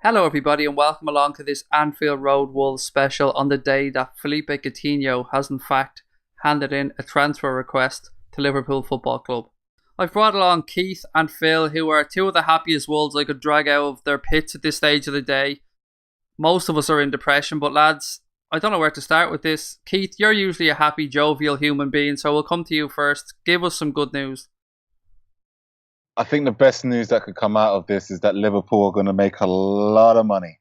Hello, everybody, and welcome along to this Anfield Road Wolves special on the day that Felipe Coutinho has, in fact, handed in a transfer request to Liverpool Football Club. I've brought along Keith and Phil, who are two of the happiest Wolves I could drag out of their pits at this stage of the day. Most of us are in depression, but lads, I don't know where to start with this. Keith, you're usually a happy, jovial human being, so we'll come to you first. Give us some good news. I think the best news that could come out of this is that Liverpool are going to make a lot of money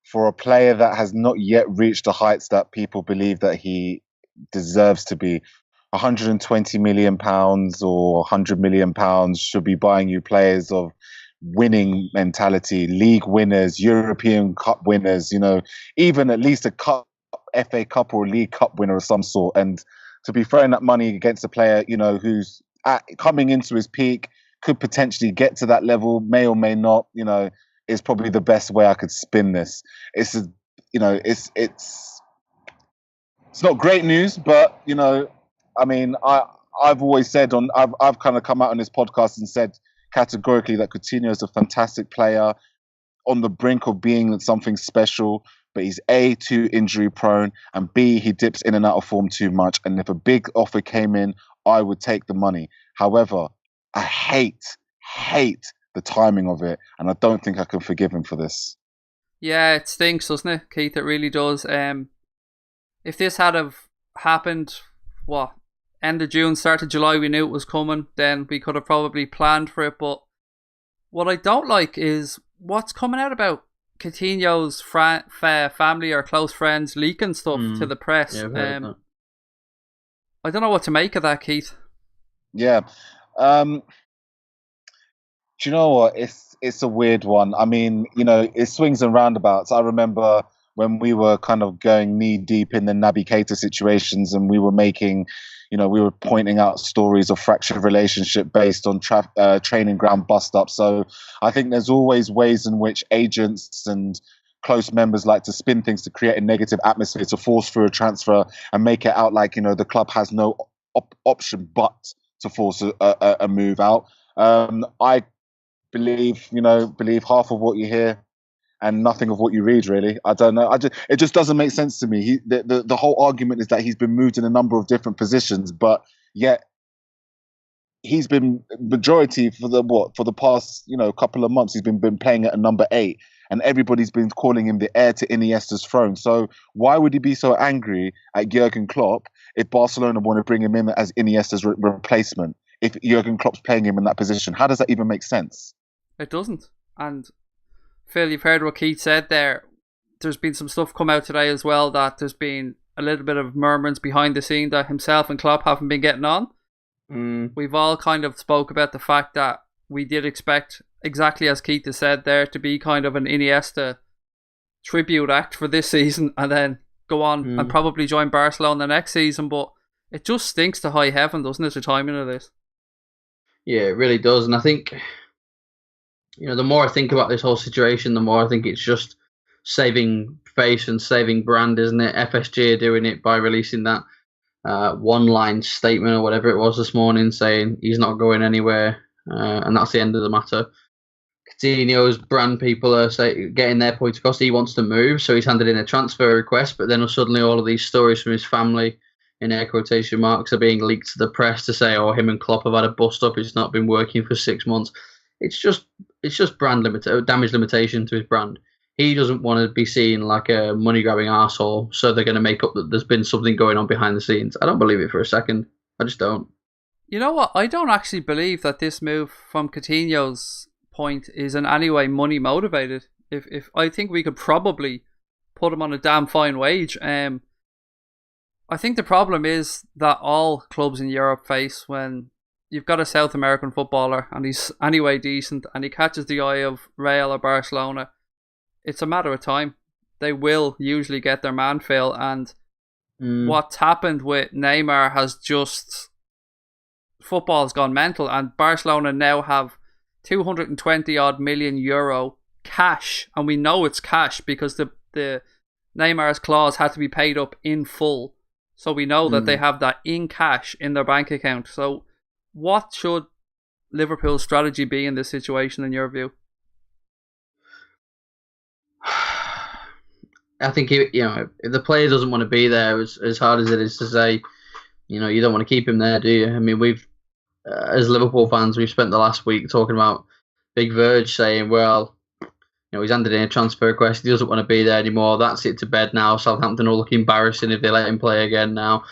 for a player that has not yet reached the heights that people believe that he deserves to be. £120 million or £100 million should be buying you players of winning mentality, league winners, European Cup winners, even at least a cup, FA Cup or a League Cup winner of some sort. And to be throwing that money against a player, who's coming into his peak, could potentially get to that level, may or may not, is probably the best way I could spin this. It's not great news, but I've always said I've kind of come out on this podcast and said categorically that Coutinho is a fantastic player on the brink of being something special, but he's A, too injury prone, and B, he dips in and out of form too much. And if a big offer came in, I would take the money. However, I hate the timing of it, and I don't think I can forgive him for this. Yeah, it stinks, doesn't it, Keith? It really does. If this had have happened, end of June, start of July, we knew it was coming, then we could have probably planned for it. But what I don't like is what's coming out about Coutinho's family or close friends leaking stuff to the press. Yeah, I don't know what to make of that, Keith. Yeah. Do you know what? It's a weird one. I mean, it swings and roundabouts. I remember when we were kind of going knee deep in the Naby Keita situations, and we were making, we were pointing out stories of fractured relationship based on training ground bust up. So I think there's always ways in which agents and close members like to spin things to create a negative atmosphere, to force through a transfer and make it out like, the club has no option but to force a move out. I believe half of what you hear and nothing of what you read, really. I don't know. It just doesn't make sense to me. The whole argument is that he's been moved in a number of different positions, but yet he's been majority for the past couple of months. He's been playing at a number 8, and everybody's been calling him the heir to Iniesta's throne. So why would he be so angry at Jurgen Klopp if Barcelona want to bring him in as Iniesta's replacement? If Jurgen Klopp's playing him in that position, how does that even make sense? It doesn't. And Phil, you've heard what Keith said there. There's been some stuff come out today as well that there's been a little bit of murmurings behind the scene that himself and Klopp haven't been getting on. We've all kind of spoke about the fact that we did expect, exactly as Keith has said there, to be kind of an Iniesta tribute act for this season and then go on and probably join Barcelona next season. But it just stinks to high heaven, doesn't it, the timing of this? Yeah, it really does. And I think, the more I think about this whole situation, the more I think it's just saving face and saving brand, isn't it? FSG are doing it by releasing that one-line statement or whatever it was this morning saying he's not going anywhere, and that's the end of the matter. Coutinho's brand people are getting their point across. He wants to move, so he's handed in a transfer request, but then suddenly all of these stories from his family, in air quotation marks, are being leaked to the press to say, him and Klopp have had a bust-up, it's not been working for 6 months. It's just brand damage limitation to his brand. He doesn't want to be seen like a money-grabbing arsehole, so they're going to make up that there's been something going on behind the scenes. I don't believe it for a second. I just don't. You know what? I don't actually believe that this move from Coutinho's point is in any way money motivated. If I think we could probably put him on a damn fine wage. I think the problem is that all clubs in Europe face when you've got a South American footballer and he's anyway decent and he catches the eye of Real or Barcelona, it's a matter of time. They will usually get their man fill, and what's happened with Neymar has just... football's gone mental, and Barcelona now have 220 odd million euro cash, and we know it's cash because the Neymar's clause had to be paid up in full. So we know that they have that in cash in their bank account. So what should Liverpool's strategy be in this situation, in your view? I think if the player doesn't want to be there, as hard as it is to say, you don't want to keep him there, do you? I mean, we've as Liverpool fans, we've spent the last week talking about Big Verge saying, well, he's handed in a transfer request. He doesn't want to be there anymore. That's it to bed now. Southampton will look embarrassing if they let him play again now.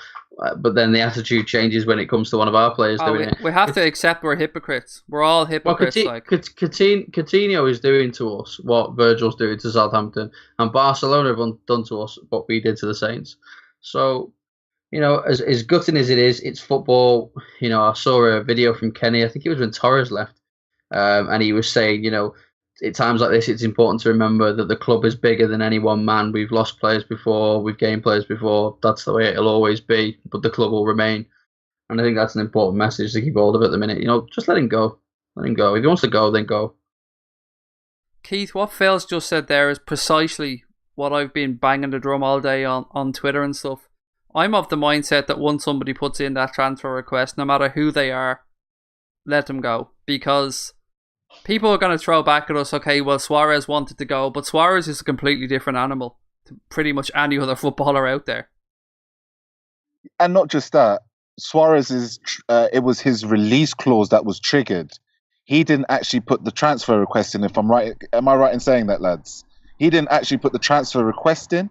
But then the attitude changes when it comes to one of our players doing it. We have to accept we're hypocrites. We're all hypocrites. Coutinho is doing to us what Virgil's doing to Southampton, and Barcelona have done to us what we did to the Saints. So, as gutting as it is, it's football. I saw a video from Kenny. I think it was when Torres left, and he was saying, at times like this, it's important to remember that the club is bigger than any one man. We've lost players before, we've gained players before. That's the way it'll always be, but the club will remain. And I think that's an important message to keep hold of at the minute. Just let him go. Let him go. If he wants to go, then go. Keith, what Phil's just said there is precisely what I've been banging the drum all day on Twitter and stuff. I'm of the mindset that once somebody puts in that transfer request, no matter who they are, let them go. Because people are going to throw back at us, okay, well, Suarez wanted to go, but Suarez is a completely different animal to pretty much any other footballer out there. And not just that, Suarez it was his release clause that was triggered. He didn't actually put the transfer request in, if I'm right. Am I right in saying that, lads? He didn't actually put the transfer request in,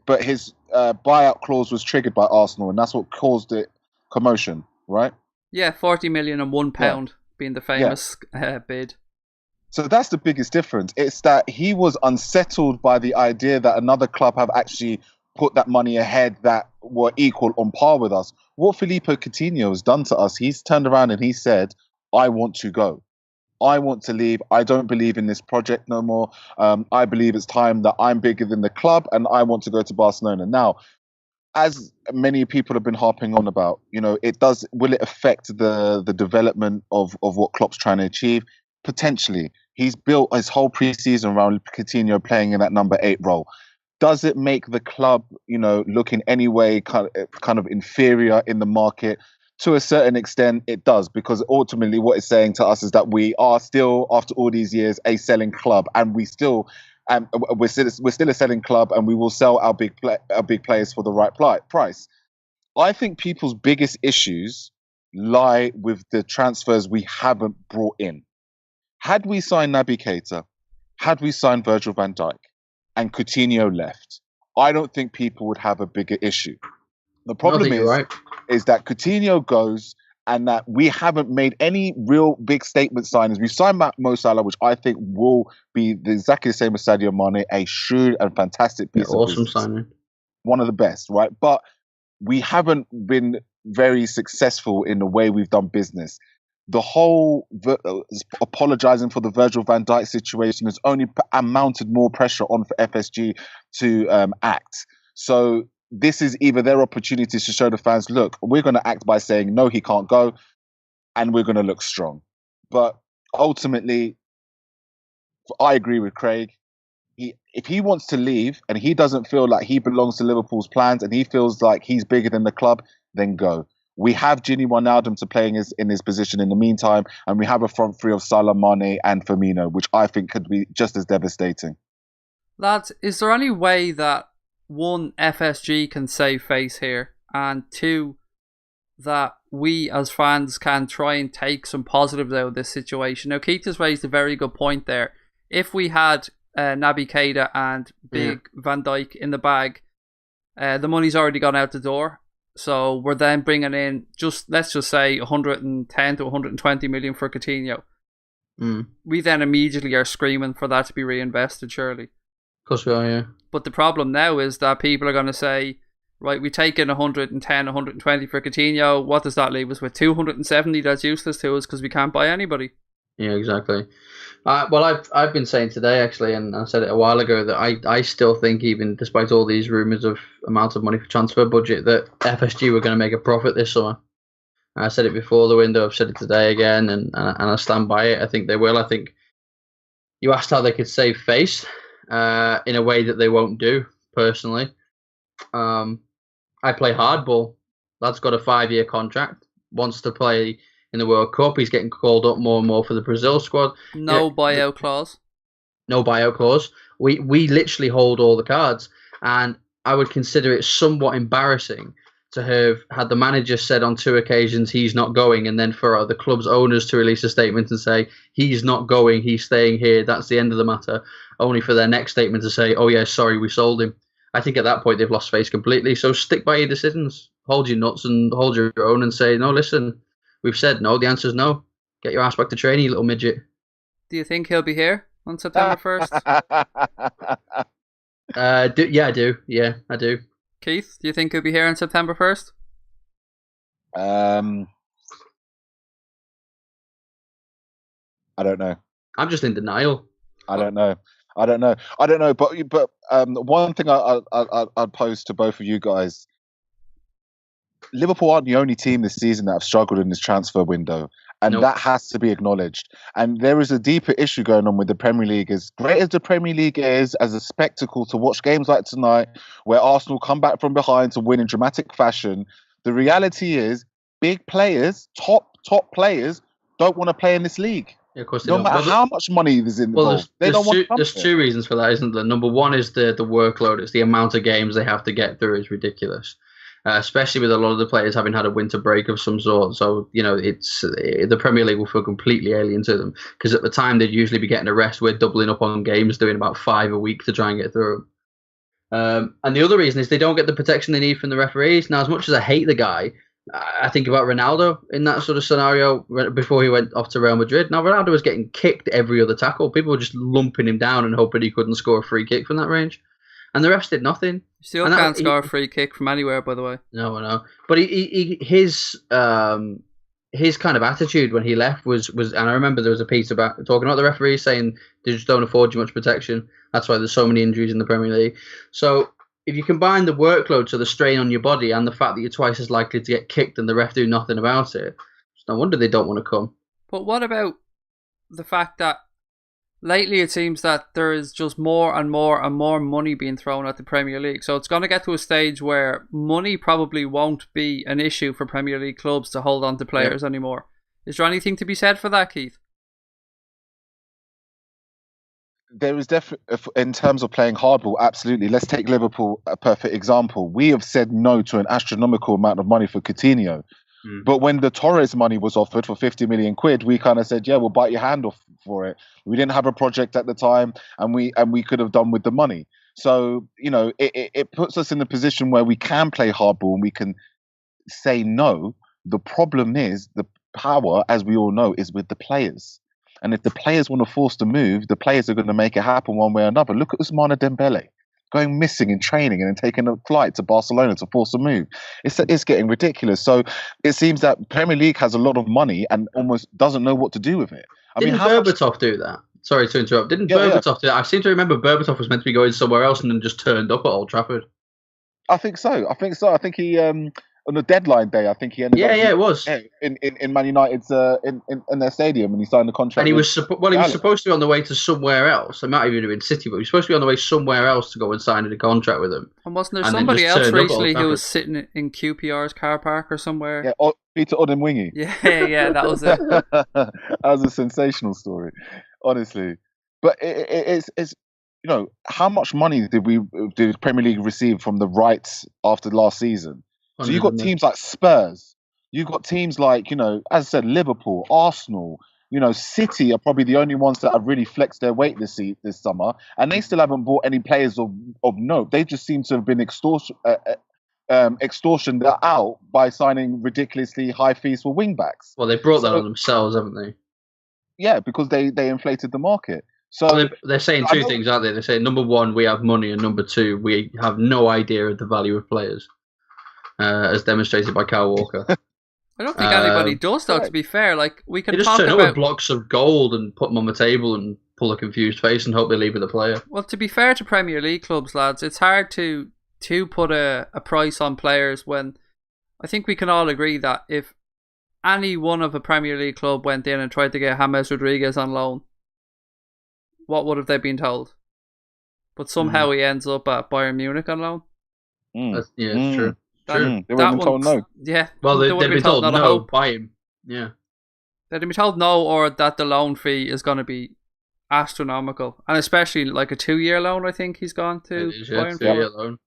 but his buyout clause was triggered by Arsenal, and that's what caused it commotion, right? Yeah, 40 million and £1 being the famous bid. So that's the biggest difference. It's that he was unsettled by the idea that another club have actually put that money ahead that were equal on par with us. What Filippo Coutinho has done to us, he's turned around and he said, I want to go. I want to leave. I don't believe in this project no more. I believe it's time that I'm bigger than the club and I want to go to Barcelona. Now, as many people have been harping on about, will it affect the development of what Klopp's trying to achieve? Potentially. He's built his whole preseason around Coutinho playing in that number 8 role. Does it make the club, look in any way kind of inferior in the market? To a certain extent, it does, because ultimately what it's saying to us is that we are still, after all these years, a selling club, and we're still a selling club, and we will sell our big players for the right price. I think people's biggest issues lie with the transfers we haven't brought in. Had we signed Naby Keita, had we signed Virgil van Dijk, and Coutinho left, I don't think people would have a bigger issue. The problem is that Coutinho goes and that we haven't made any real big statement signings. We've signed Mo Salah, which I think will be exactly the same as Sadio Mane, a shrewd and fantastic piece of business. Awesome signing. One of the best, right? But we haven't been very successful in the way we've done business. The whole apologizing for the Virgil van Dijk situation has only mounted more pressure on for FSG to act. So this is either their opportunities to show the fans, look, we're going to act by saying, no, he can't go, and we're going to look strong. But ultimately, I agree with Craig. If he wants to leave and he doesn't feel like he belongs to Liverpool's plans and he feels like he's bigger than the club, then go. We have Gini Wijnaldum to play in his position in the meantime, and we have a front three of Salah, Mane and Firmino, which I think could be just as devastating. Lads, is there any way that, one, FSG can save face here, and two, that we as fans can try and take some positives out of this situation? Now, Keith has raised a very good point there. If we had Naby Keita and Big Van Dijk in the bag, the money's already gone out the door. So we're then bringing in let's just say 110 to 120 million for Coutinho. We then immediately are screaming for that to be reinvested, surely. Of course we are, yeah. But the problem now is that people are going to say, right, we take in 110, 120 for Coutinho. What does that leave us with? 270 that's useless to us because we can't buy anybody. Yeah, exactly. Well, I've been saying today, actually, and I said it a while ago, that I still think, even despite all these rumours of amounts of money for transfer budget, that FSG were going to make a profit this summer. I said it before the window, I've said it today again, and I stand by it. I think they will. I think you asked how they could save face in a way that they won't do, personally. I play hardball. Lad's got a 5-year contract, wants to play in the World Cup. He's getting called up more and more for the Brazil squad. No buyout clause. No buyout clause. We literally hold all the cards. And I would consider it somewhat embarrassing to have had the manager said on 2 occasions he's not going, and then for the club's owners to release a statement and say he's not going, he's staying here, that's the end of the matter, only for their next statement to say, oh yeah, sorry, we sold him. I think at that point they've lost face completely. So stick by your decisions, hold your nuts and hold your own and say, no, listen, we've said no, the answer's no. Get your ass back to training, you little midget. Do you think he'll be here on September 1st? I do. Yeah, I do. Keith, do you think he'll be here on September 1st? I don't know. I'm just in denial. I don't know. But one thing I'd pose to both of you guys: Liverpool aren't the only team this season that have struggled in this transfer window, and that has to be acknowledged. And there is a deeper issue going on with the Premier League. As great as the Premier League is as a spectacle to watch games like tonight, where Arsenal come back from behind to win in dramatic fashion, the reality is big players, top players, don't want to play in this league. Yeah, of course no matter how much money is involved. There's two reasons for that, isn't there? Number one is the workload. It's the amount of games they have to get through is ridiculous. Especially with a lot of the players having had a winter break of some sort. So, it's the Premier League will feel completely alien to them, because at the time they'd usually be getting a rest. We're doubling up on games, doing about 5 a week to try and get through them. And the other reason is they don't get the protection they need from the referees. Now, as much as I hate the guy, I think about Ronaldo in that sort of scenario before he went off to Real Madrid. Now, Ronaldo was getting kicked every other tackle. People were just lumping him down and hoping he couldn't score a free kick from that range. And the refs did nothing. Still can't score a free kick from anywhere, by the way. No, I know. But his kind of attitude when he left was, and I remember there was a piece talking about the referees saying they just don't afford you much protection. That's why there's so many injuries in the Premier League. So if you combine the workload, so the strain on your body, and the fact that you're twice as likely to get kicked and the ref do nothing about it, it's no wonder they don't want to come. But what about the fact that lately it seems that there is just more and more and more money being thrown at the Premier League. So it's going to get to a stage where money probably won't be an issue for Premier League clubs to hold on to players anymore. Is there anything to be said for that, Keith? There is definitely, in terms of playing hardball, absolutely. Let's take Liverpool, a perfect example. We have said no to an astronomical amount of money for Coutinho. But when the Torres money was offered for 50 million quid, we kind of said, yeah, we'll bite your hand off for it. We didn't have a project at the time, and we could have done with the money. So, it puts us in the position where we can play hardball and we can say no. The problem is the power, as we all know, is with the players. And if the players want to force the move, the players are going to make it happen one way or another. Look at Ousmane Dembele going missing in training and then taking a flight to Barcelona to force a move. It's getting ridiculous. So it seems that Premier League has a lot of money and almost doesn't know what to do with it. Didn't Berbatov do that? Sorry to interrupt. Didn't Berbatov do that? I seem to remember Berbatov was meant to be going somewhere else and then just turned up at Old Trafford. I think so. I think he on the deadline day, I think he ended up. It was in Man United's in their stadium, and he signed the contract. And he was supposed to be on the way to somewhere else. It might even have been City, but he was supposed to be on the way somewhere else to go and sign a contract with them. And wasn't there somebody else recently who was sitting in QPR's car park or somewhere? Yeah, Peter Odemwingie. Yeah, that was it. That was a sensational story, honestly. But it's how much money did Premier League receive from the rights after last season? So you've got teams like Spurs, you've got teams like, as I said, Liverpool, Arsenal, City are probably the only ones that have really flexed their weight this summer, and they still haven't bought any players of note. They just seem to have been extortioned out by signing ridiculously high fees for wing backs. Well, they brought that on themselves, haven't they? Yeah, because they inflated the market. So they're saying two things, aren't they? They're saying, number one, we have money, and number two, we have no idea of the value of players. As demonstrated by Kyle Walker. I don't think anybody does, though, to be fair. Like, we can just talk turn about up with blocks of gold and put them on the table and pull a confused face and hope they leave with the player. Well, to be fair to Premier League clubs, lads, it's hard to put a price on players when I think we can all agree that if any one of a Premier League club went in and tried to get James Rodriguez on loan, what would have they been told? But somehow he ends up at Bayern Munich on loan. It's true. They would have been told no. Yeah. Well, they'd been told no by him. Yeah. They'd been told no, or that the loan fee is going to be astronomical, and especially like a 2-year loan. I think he's gone to It is, yeah, Bayern 2-year loan.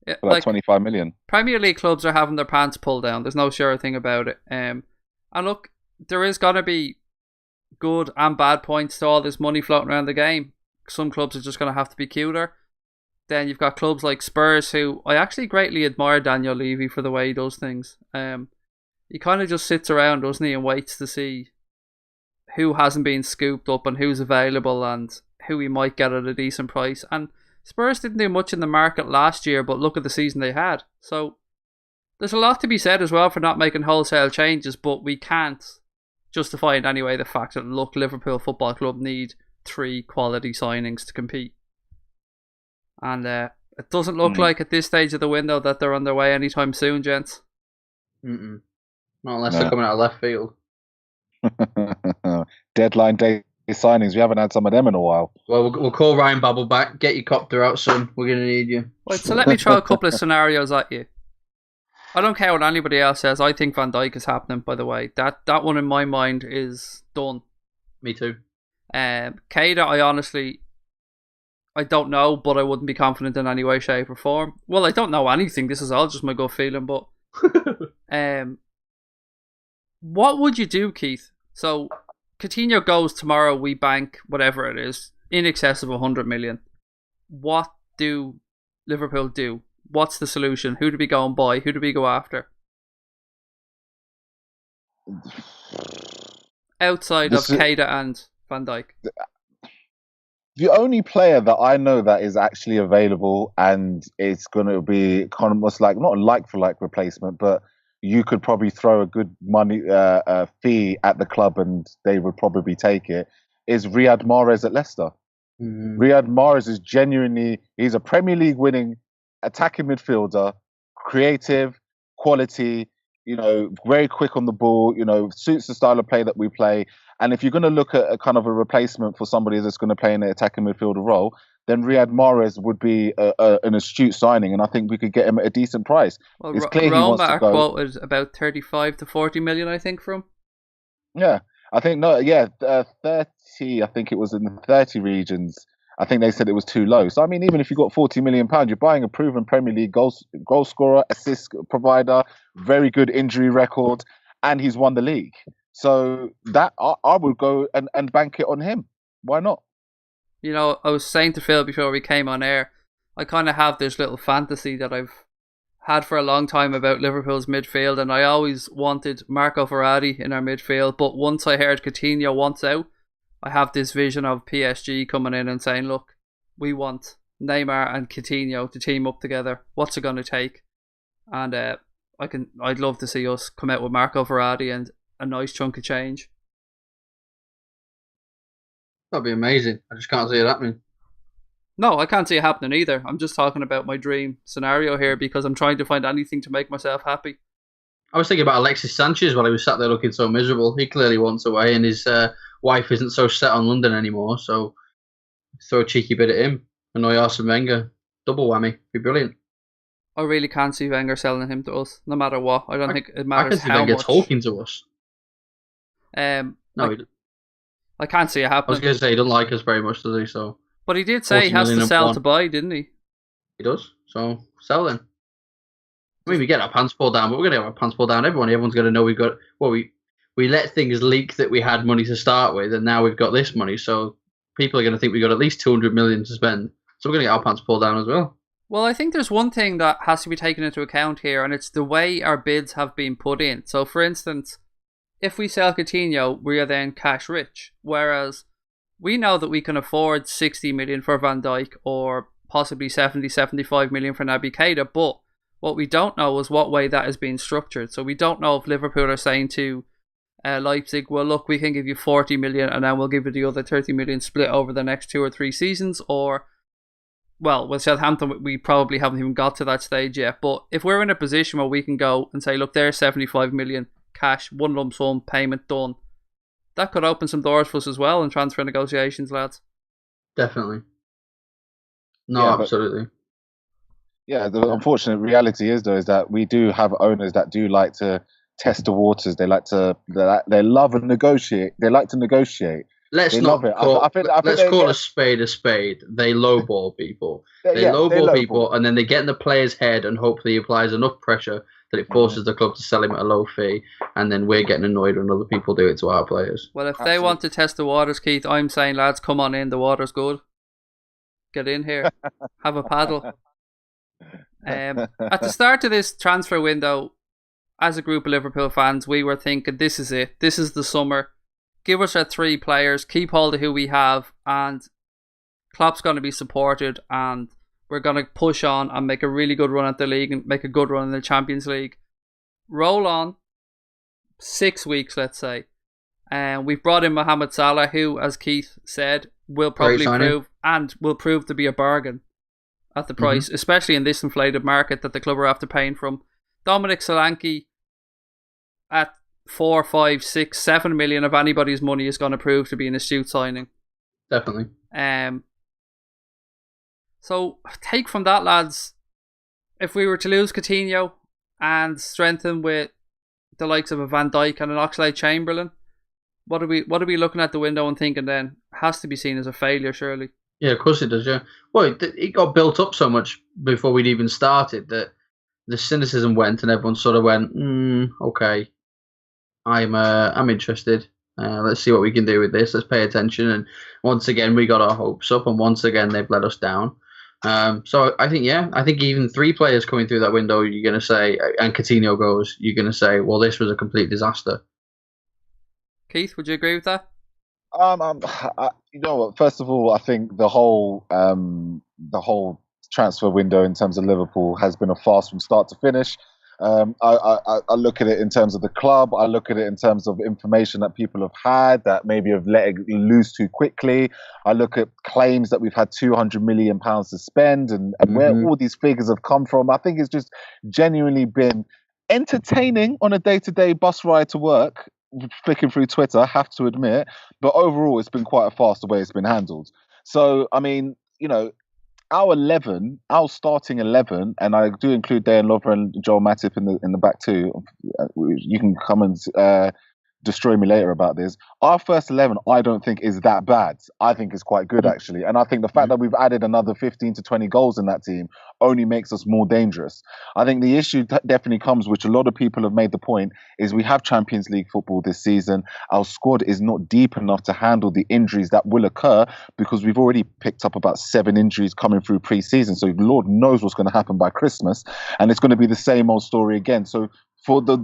Yeah, For like 25 million. Premier League clubs are having their pants pulled down. There's no sure thing about it. And look, there is going to be good and bad points to all this money floating around the game. Some clubs are just going to have to be cuter. Then you've got clubs like Spurs, who I actually greatly admire Daniel Levy for the way he does things. He kind of just sits around, doesn't he, and waits to see who hasn't been scooped up and who's available and who he might get at a decent price. And Spurs didn't do much in the market last year, but look at the season they had. So there's a lot to be said as well for not making wholesale changes, but we can't justify in any way the fact that, look, Liverpool Football Club need 3 quality signings to compete. And it doesn't look like at this stage of the window that they're on their way anytime soon, gents. Not unless they're coming out of left field. Deadline day signings. We haven't had some of them in a while. Well, we'll call Ryan Babel back. Get your copter out, son. We're going to need you. Right, so let me throw a couple of scenarios at you. I don't care what anybody else says. I think Van Dijk is happening, by the way. That one in my mind is done. Me too. Keita, I don't know, but I wouldn't be confident in any way, shape or form. Well, I don't know anything. This is all just my gut feeling, but what would you do, Keith? So Coutinho goes tomorrow, we bank whatever it is, in excess of 100 million. What do Liverpool do? What's the solution? Who do we go and buy? Who do we go after? Outside of Keita and Van Dijk. The only player that I know that is actually available and it's going to be kind of almost like, not a like-for-like replacement, but you could probably throw a good money fee at the club and they would probably take it, is Riyad Mahrez at Leicester. Riyad Mahrez is genuinely, he's a Premier League winning attacking midfielder, creative, quality, very quick on the ball, suits the style of play that we play. And if you're going to look at a kind of a replacement for somebody that's going to play in the attacking midfielder role, then Riyad Mahrez would be an astute signing, and I think we could get him at a decent price. Well, it's clear Roma he wants to go. quoted about 35 to 40 million, I think, from. Yeah, I think 30. I think it was in the 30 regions. I think they said it was too low. So I mean, even if you got £40 million, you're buying a proven Premier League goal scorer, assist provider, very good injury record, and he's won the league. So that I would go and bank it on him. Why not? I was saying to Phil before we came on air, I kind of have this little fantasy that I've had for a long time about Liverpool's midfield, and I always wanted Marco Verratti in our midfield, but once I heard Coutinho wants out, I have this vision of PSG coming in and saying, look, we want Neymar and Coutinho to team up together. What's it going to take? And I'd love to see us come out with Marco Verratti and a nice chunk of change. That'd be amazing. I just can't see it happening. No, I can't see it happening either. I'm just talking about my dream scenario here because I'm trying to find anything to make myself happy. I was thinking about Alexis Sanchez while he was sat there looking so miserable. He clearly wants away, and his wife isn't so set on London anymore. So throw a cheeky bit at him. Annoy Arsene Wenger. Double whammy. Be brilliant. I really can't see Wenger selling him to us, no matter what. I don't think it matters how much. I can see Wenger talking to us. No, I can't see it happening. I was going to say he doesn't like us very much, does he? So, but he did say he has to sell to buy, didn't he? He does. So sell then. I mean, we get our pants pulled down, but we're going to get our pants pulled down. Everyone's going to know we've got. Well, we let things leak that we had money to start with, and now we've got this money. So people are going to think we got at least 200 million to spend. So we're going to get our pants pulled down as well. Well, I think there's one thing that has to be taken into account here, and it's the way our bids have been put in. So, for instance, if we sell Coutinho, we are then cash rich. Whereas we know that we can afford 60 million for Van Dijk or possibly 70, 75 million for Naby Keita. But what we don't know is what way that is being structured. So we don't know if Liverpool are saying to Leipzig, well, look, we can give you 40 million and then we'll give you the other 30 million split over the next 2 or 3 seasons. Or, well, with Southampton, we probably haven't even got to that stage yet. But if we're in a position where we can go and say, look, there's 75 million cash, one lump sum payment done, that could open some doors for us as well in transfer negotiations, lads. Definitely. No, yeah, absolutely. The unfortunate reality is, though, is that we do have owners that do like to test the waters. They love and negotiate. They like to negotiate. Let's They not love it. call. Let's call they, a spade a spade. They lowball people. They yeah, they lowball lowball. people, and then they get in the player's head, and hopefully he applies enough pressure that it forces the club to sell him at a low fee, and then we're getting annoyed when other people do it to our players. Well, if they want to test the waters, Keith, I'm saying, lads, come on in. The water's good. Get in here. Have a paddle. At the start of this transfer window, as a group of Liverpool fans, we were thinking, this is it. This is the summer. Give us our 3 players. Keep hold of who we have. And Klopp's going to be supported. And we're going to push on and make a really good run at the league and make a good run in the Champions League. Roll on. 6 weeks, let's say. And we've brought in Mohamed Salah, who, as Keith said, will probably prove to be a bargain at the price, especially in this inflated market that the club are after paying from. Dominic Solanke at 4, 5, 6, 7 million of anybody's money is going to prove to be an astute signing. Definitely. So take from that, lads, if we were to lose Coutinho and strengthen with the likes of a Van Dijk and an Oxlade-Chamberlain, what are we looking at the window and thinking then? Has to be seen as a failure, surely. Yeah, of course it does, yeah. Well, it got built up so much before we'd even started that the cynicism went and everyone sort of went, okay, I'm interested. Let's see what we can do with this. Let's pay attention. And once again, we got our hopes up, and once again, they've let us down. So I think even 3 players coming through that window, you're going to say, and Coutinho goes, you're going to say, well, this was a complete disaster. Keith, would you agree with that? You know what? First of all, I think the whole transfer window in terms of Liverpool has been a farce from start to finish. I look at it in terms of the club. I look at it in terms of information that people have had that maybe have let it loose too quickly. I look at claims that we've had £200 million to spend and where all these figures have come from. I think it's just genuinely been entertaining on a day-to-day bus ride to work, flicking through Twitter, I have to admit. But overall, it's been quite a fast the way it's been handled. So, I mean, you know, our starting 11, and I do include Dejan Lovren and Joel Matip in the back too. You can come and destroy me later about this. Our first 11, I don't think is that bad. I think it's quite good, actually. And I think the fact that we've added another 15 to 20 goals in that team only makes us more dangerous. I think the issue definitely comes, which a lot of people have made the point, is we have Champions League football this season. Our squad is not deep enough to handle the injuries that will occur because we've already picked up about 7 injuries coming through pre-season. So Lord knows what's going to happen by Christmas. And it's going to be the same old story again. So for the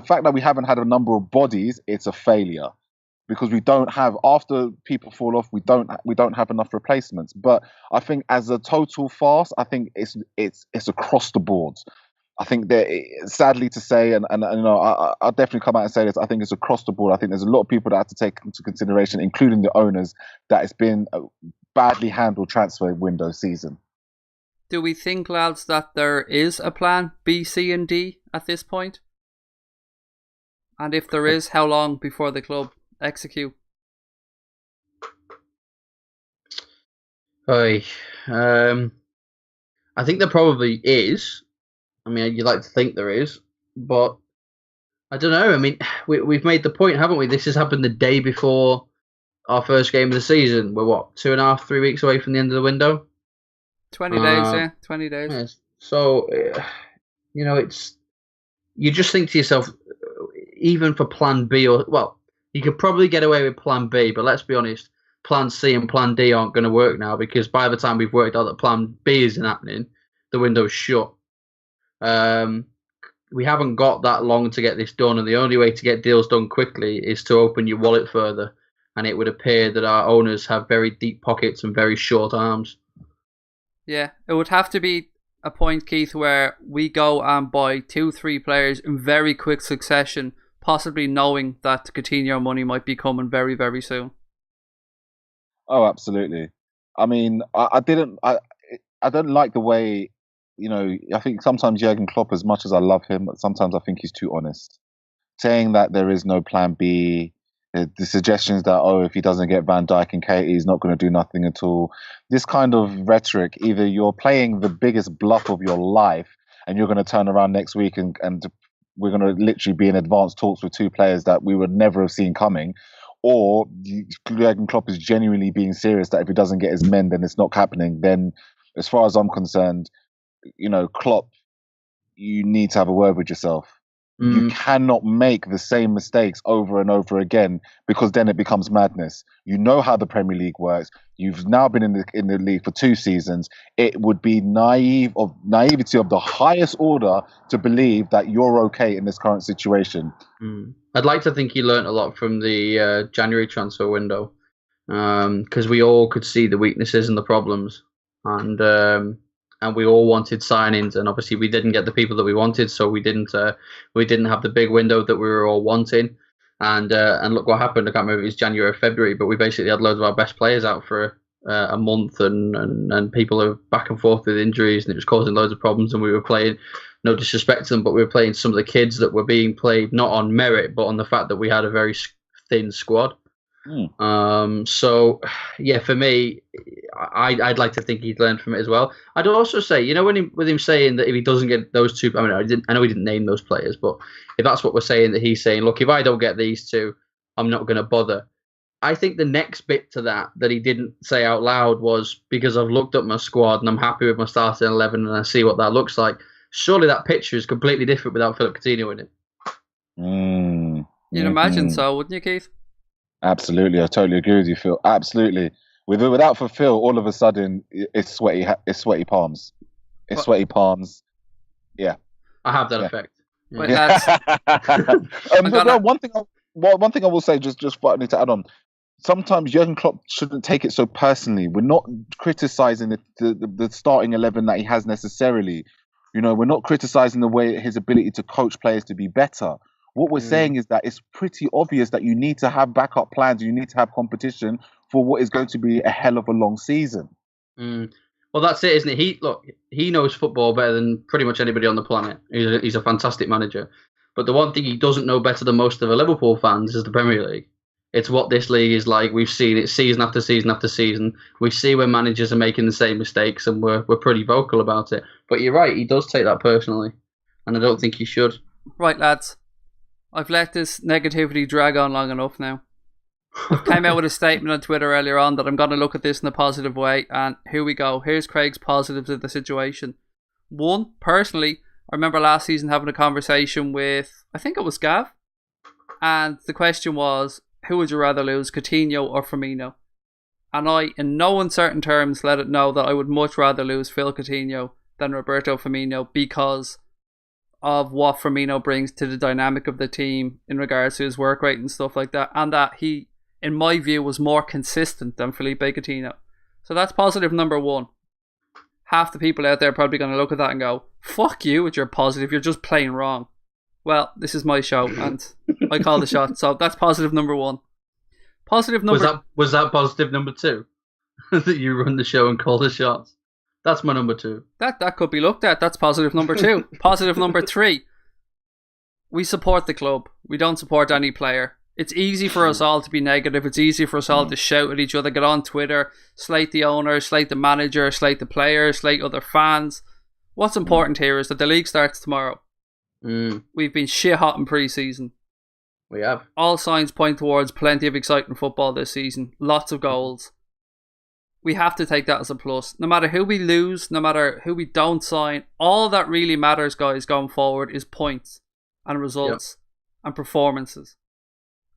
fact that we haven't had a number of bodies, it's a failure because we don't have, after people fall off, we don't have enough replacements. But I think as a total farce, I think it's across the board. I think that, sadly to say, and you know, I'll definitely come out and say this, I think it's across the board. I think there's a lot of people that have to take into consideration, including the owners, that it's been a badly handled transfer window season. Do we think, lads, that there is a plan B, C and D at this point? And if there is, how long before the club execute? I think there probably is. I mean, you'd like to think there is, but I don't know. I mean, we've made the point, haven't we? This has happened the day before our first game of the season. We're 2.5, 3 weeks away from the end of the window? 20 days, yeah. 20 days. Yeah. So, you know, you just think to yourself, even for plan B, you could probably get away with plan B, but let's be honest, plan C and plan D aren't going to work now because by the time we've worked out that plan B isn't happening, the window's shut. We haven't got that long to get this done, and the only way to get deals done quickly is to open your wallet further, and it would appear that our owners have very deep pockets and very short arms. Yeah, it would have to be a point, Keith, where we go and buy 2-3 players in very quick succession, possibly knowing that the Coutinho money might be coming very, very soon. Oh, absolutely. I mean, I don't like the way, you know, I think sometimes Jurgen Klopp, as much as I love him, sometimes I think he's too honest. Saying that there is no plan B, the suggestions that, if he doesn't get Van Dijk and Katie, he's not going to do nothing at all. This kind of rhetoric, either you're playing the biggest bluff of your life and you're going to turn around next week and we're going to literally be in advanced talks with 2 players that we would never have seen coming, or Jurgen Klopp is genuinely being serious that if he doesn't get his men, then it's not happening. Then, as far as I'm concerned, Klopp, you need to have a word with yourself. You cannot make the same mistakes over and over again, because then it becomes madness. You know how the Premier League works. You've now been in the league for 2 seasons. It would be naivety of the highest order to believe that you're okay in this current situation. I'd like to think he learnt a lot from the January transfer window, because we all could see the weaknesses and the problems, and we all wanted signings, and obviously we didn't get the people that we wanted, so we didn't have the big window that we were all wanting. And look what happened. I can't remember if it was January or February, but we basically had loads of our best players out for a month, and people are back and forth with injuries, and it was causing loads of problems. And we were playing, no disrespect to them, but we were playing some of the kids that were being played not on merit, but on the fact that we had a very thin squad. So yeah, for me, I'd like to think he'd learned from it as well. I'd also say, with him saying that if he doesn't get those 2, I know he didn't name those players, but if that's what we're saying, that he's saying, look, if I don't get these 2, I'm not going to bother. I think the next bit to that he didn't say out loud was, because I've looked at my squad and I'm happy with my starting 11 and I see what that looks like. Surely that picture is completely different without Philip Coutinho in it. You'd imagine so, wouldn't you, Keith? Absolutely, I totally agree with you, Phil. Absolutely. Without for Phil, all of a sudden it's sweaty palms. It's sweaty palms. Yeah, I have that effect. Yeah. Wait, lads, one thing I will say, just what I need to add on. Sometimes Jurgen Klopp shouldn't take it so personally. We're not criticizing the starting 11 that he has necessarily. We're not criticizing the way his ability to coach players to be better. What we're saying is that it's pretty obvious that you need to have backup plans. You need to have competition for what is going to be a hell of a long season. Well, that's it, isn't it? He knows football better than pretty much anybody on the planet. He's a fantastic manager. But the one thing he doesn't know better than most of the Liverpool fans is the Premier League. It's what this league is like. We've seen it season after season after season. We see when managers are making the same mistakes, and we're pretty vocal about it. But you're right, he does take that personally, and I don't think he should. Right, lads. I've let this negativity drag on long enough now. I've came out with a statement on Twitter earlier on that I'm going to look at this in a positive way, and here we go. Here's Craig's positives of the situation. 1, personally, I remember last season having a conversation with, I think it was Gav, and the question was, who would you rather lose, Coutinho or Firmino? And I, in no uncertain terms, let it know that I would much rather lose Phil Coutinho than Roberto Firmino, because of what Firmino brings to the dynamic of the team in regards to his work rate and stuff like that, and that he, in my view, was more consistent than Felipe Coutinho. So that's positive number 1. Half the people out there are probably going to look at that and go, fuck you with your positive, you're just playing wrong. Well, this is my show and I call the shot, so that's positive number 1. Positive number... Was that positive number 2? That you run the show and call the shots? That's my number 2. That could be looked at. That's positive number 2. Positive number 3. We support the club. We don't support any player. It's easy for us all to be negative. It's easy for us all to shout at each other, get on Twitter, slate the owner, slate the manager, slate the players, slate other fans. What's important here is that the league starts tomorrow. We've been shit hot in pre-season. We have. All signs point towards plenty of exciting football this season. Lots of goals. We have to take that as a plus. No matter who we lose, no matter who we don't sign, all that really matters, guys, going forward is points and results and performances.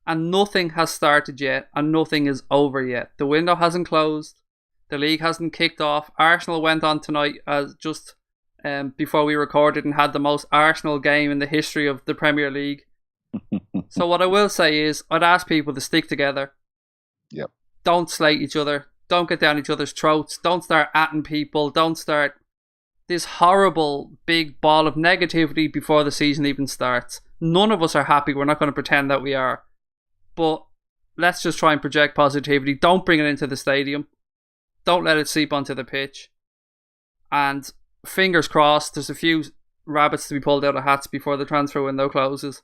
And nothing has started yet, and nothing is over yet. The window hasn't closed. The league hasn't kicked off. Arsenal went on tonight as just before we recorded and had the most Arsenal game in the history of the Premier League. So what I will say is, I'd ask people to stick together. Yep. Don't slate each other. Don't get down each other's throats. Don't start atting people. Don't start this horrible big ball of negativity before the season even starts. None of us are happy. We're not going to pretend that we are. But let's just try and project positivity. Don't bring it into the stadium. Don't let it seep onto the pitch. And fingers crossed, there's a few rabbits to be pulled out of hats before the transfer window closes.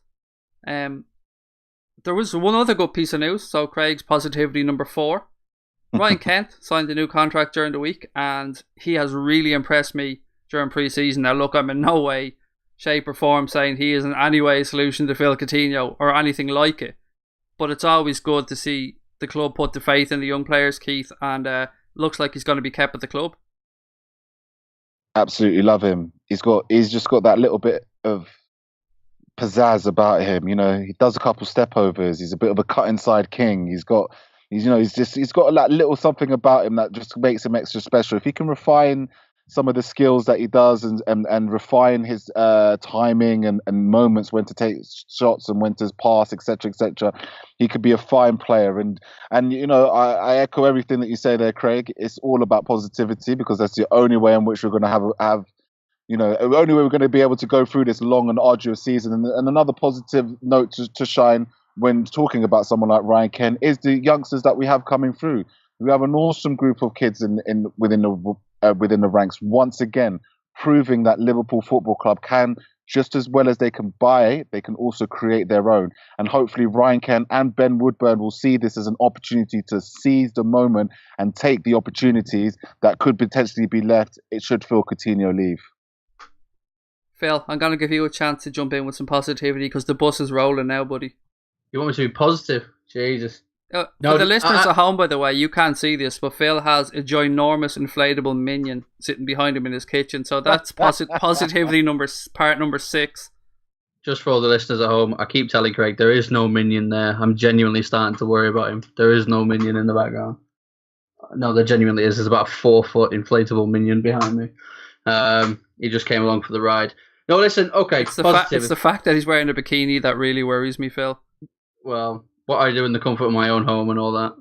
There was one other good piece of news. So Craig's positivity number 4. Ryan Kent signed a new contract during the week, and he has really impressed me during pre-season. Now look, I'm in no way, shape or form saying he is in any way a solution to Phil Coutinho or anything like it. but it's always good to see the club put the faith in the young players, Keith, and looks like he's going to be kept at the club. Absolutely love him. He's just got that little bit of pizzazz about him. He does a couple stepovers. He's a bit of a cut inside king. He's got that little something about him that just makes him extra special. If he can refine some of the skills that he does and refine his timing and moments when to take shots and when to pass, etc., he could be a fine player. And I echo everything that you say there, Craig. It's all about positivity, because that's the only way in which we're going to have the only way we're going to be able to go through this long and arduous season. And another positive note to shine when talking about someone like Ryan Kent is the youngsters that we have coming through. We have an awesome group of kids within the ranks, once again proving that Liverpool Football Club can, just as well as they can buy, they can also create their own. And hopefully Ryan Kent and Ben Woodburn will see this as an opportunity to seize the moment and take the opportunities that could potentially be left should Phil Coutinho leave. Phil, I'm going to give you a chance to jump in with some positivity because the bus is rolling now, buddy. You want me to be positive? Jesus. For the listeners at home, by the way, you can't see this, but Phil has a ginormous inflatable minion sitting behind him in his kitchen. So that's positivity part number 6. Just for all the listeners at home, I keep telling Craig there is no minion there. I'm genuinely starting to worry about him. There is no minion in the background. No, there genuinely is. There's about a 4-foot inflatable minion behind me. He just came along for the ride. No, listen, okay. It's the fact that he's wearing a bikini that really worries me, Phil. Well, what I do in the comfort of my own home and all that.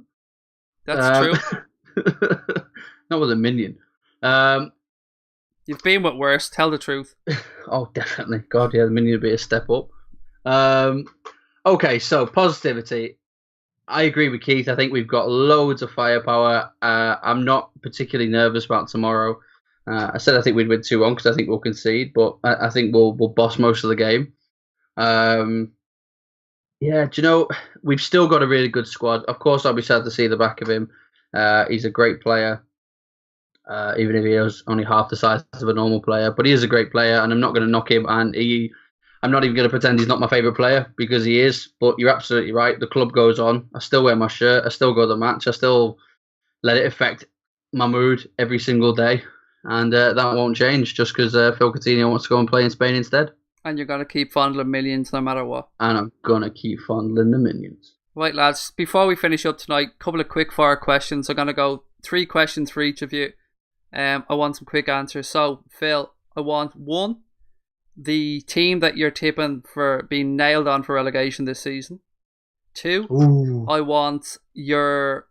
That's true. Not with a minion. You've been with worse. Tell the truth. Oh, definitely. God, yeah, the minion would be a step up. Okay, so positivity. I agree with Keith. I think we've got loads of firepower. I'm not particularly nervous about tomorrow. I said I think we'd win 2-1 because I think we'll concede, but I think we'll boss most of the game. Yeah, do you know, we've still got a really good squad. Of course, I'll be sad to see the back of him. He's a great player, even if he is only half the size of a normal player. But he is a great player, and I'm not going to knock him. And I'm not even going to pretend he's not my favourite player, because he is. But you're absolutely right. The club goes on. I still wear my shirt. I still go to the match. I still let it affect my mood every single day. And that won't change just because Phil Coutinho wants to go and play in Spain instead. And you're going to keep fondling millions no matter what. And I'm going to keep fondling the minions. Right, lads. Before we finish up tonight, a couple of quick fire questions. I'm going to go 3 questions for each of you. I want some quick answers. So, Phil, I want 1, the team that you're tipping for being nailed on for relegation this season. 2, I want your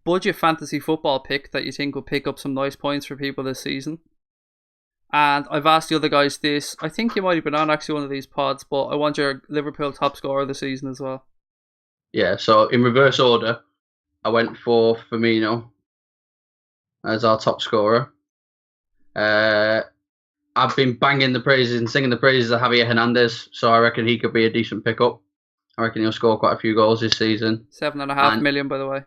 budget fantasy football pick that you think will pick up some nice points for people this season. And I've asked the other guys this. I think you might have been on actually one of these pods, but I want your Liverpool top scorer of the season as well. Yeah, so in reverse order, I went for Firmino as our top scorer. I've been banging the praises and singing the praises of Javier Hernandez, so I reckon he could be a decent pickup. I reckon he'll score quite a few goals this season. 7.5 million, by the way.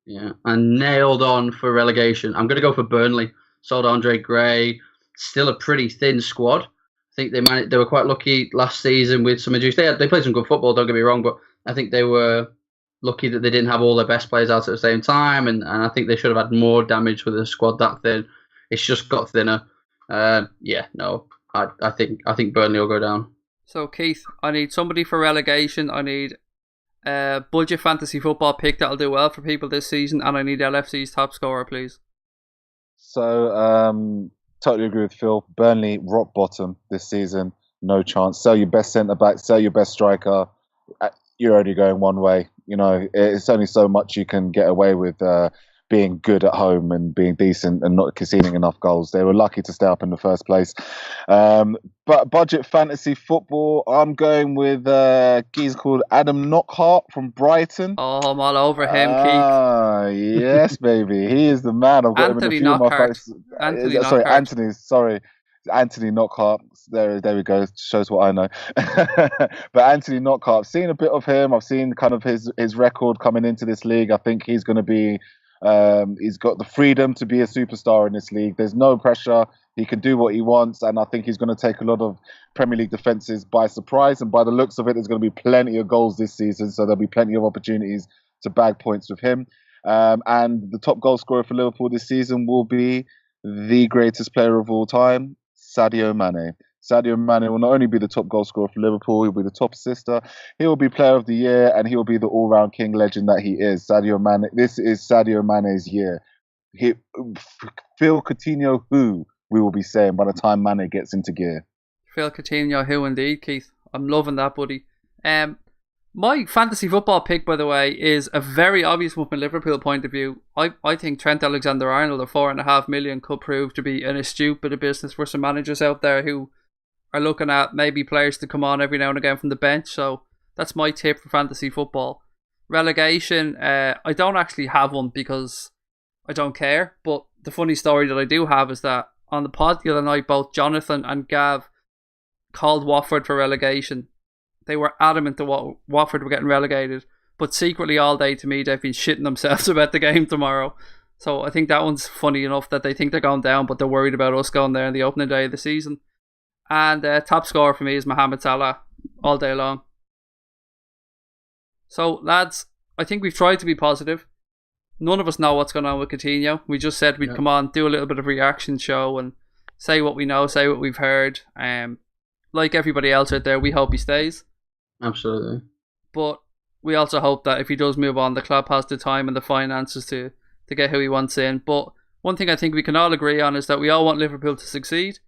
Yeah, and nailed on for relegation. I'm going to go for Burnley. Sold Andre Gray. Still a pretty thin squad. I think they were quite lucky last season with some injuries. They played some good football, don't get me wrong, but I think they were lucky that they didn't have all their best players out at the same time, and I think they should have had more damage with a squad that thin. It's just got thinner. I think Burnley will go down. So Keith, I need somebody for relegation. I need a budget fantasy football pick that'll do well for people this season, and I need LFC's top scorer, please. So totally agree with Phil. Burnley rock bottom this season, no chance. Sell your best centre back, sell your best striker. You're only going one way. It's only so much you can get away with being good at home and being decent and not conceding enough goals. They were lucky to stay up in the first place. But budget fantasy football, I'm going with a geezer called Adam Knockhart from Brighton. Oh, I'm all over him, Keith. Yes, baby. He is the man. I've got Anthony him in a few Knockhart. of my Anthony Knockhart. There we go. Shows what I know. But Anthony Knockhart, I've seen a bit of him. I've seen kind of his record coming into this league. I think he's going to be He's got the freedom to be a superstar in this league. There's no pressure. He can do what he wants, and I think he's going to take a lot of Premier League defences by surprise. And by the looks of it, there's going to be plenty of goals this season, so there'll be plenty of opportunities to bag points with him. And the top goal scorer for Liverpool this season will be the greatest player of all time, Sadio Mane. Sadio Mane will not only be the top goal scorer for Liverpool, he'll be the top assister, he will be player of the year, and he will be the all-round king legend that he is. Sadio Mane. This is Sadio Mane's year. Phil Coutinho, who we will be saying by the time Mane gets into gear. Phil Coutinho, who indeed, Keith. I'm loving that, buddy. My fantasy football pick, by the way, is a very obvious one from a Liverpool point of view. I think Trent Alexander-Arnold at $4.5 million could prove to be an astute bit of business for some managers out there who are looking at maybe players to come on every now and again from the bench. So that's my tip for fantasy football. Relegation, I don't actually have one because I don't care. But the funny story that I do have is that on the pod the other night, both Jonathan and Gav called Watford for relegation. They were adamant that Watford were getting relegated, but secretly all day to me they've been shitting themselves about the game tomorrow. So I think that one's funny enough that they think they're going down, but they're worried about us going there in the opening day of the season. And top scorer for me is Mohamed Salah all day long. So lads, I think we've tried to be positive. None of us know what's going on with Coutinho. We just said we'd come on, do a little bit of a reaction show and say what we know, say what we've heard. Like everybody else out there, we hope he stays. Absolutely. But we also hope that if he does move on, the club has the time and the finances to get who he wants in. But one thing I think we can all agree on is that we all want Liverpool to succeed.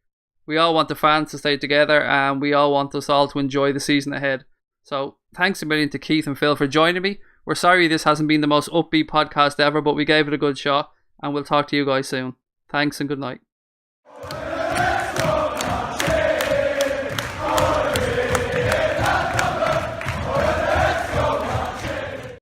We all want the fans to stay together, and we all want us all to enjoy the season ahead. So thanks a million to Keith and Phil for joining me. We're sorry this hasn't been the most upbeat podcast ever, but we gave it a good shot, and we'll talk to you guys soon. Thanks and good night.